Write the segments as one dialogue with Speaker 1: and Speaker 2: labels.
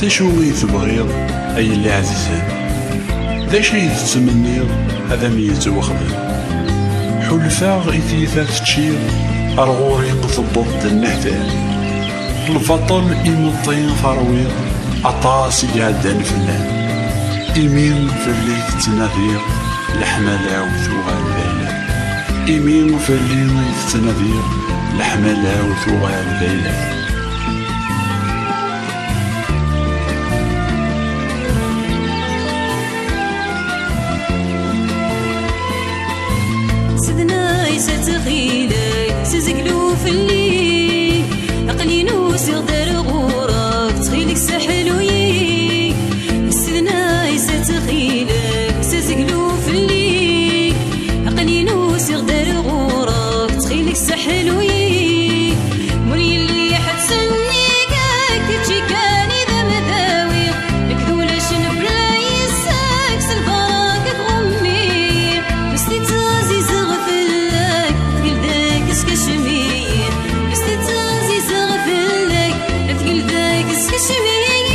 Speaker 1: شو تبغيض أي اللي عزيزان؟ ذا شي تتمنيض هذا ميت وخدم. حلفاغ إثيثا تشير أرغوري مضبط النهدان. البطل إمطين فرويض أطاس يعدان فلان. إمين فليك تنادير الحمالة وثوغا الليلة. إمين فليك تنادير الحمالة وثوغا الليلة.
Speaker 2: ستخيلك سزقلو في الليل أقلينو سيغدر غورك تخيلك سحلو يي السذناي ستخيلك سزقلو في الليل أقلينو سيغدر غورك تخيلك سحلو يي مري اللي حتسني كاكتشي كان إذا مذاوي لكذولا شنبلا يساك سالبراك تغمي مستي تعزيز غفل كشمير استتازي زغفلك أثقل ذاك كشمير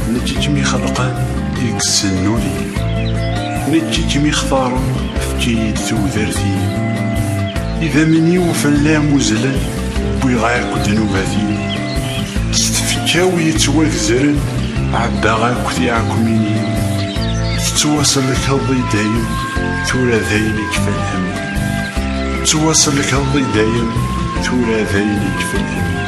Speaker 1: نجيتمي خلقان يكسنوني نجيتمي اختاروا فجيت ثوذرتي إذا مني وفلا مزلل بيغاك ذنوباتي تستفكاو يتواكزرن عبدا غاك ثيعكميني تتواصل لك هضي دايم ثورا ذاينك في الهم تواصل لك هضي دايم ثورا ذاينك في الهم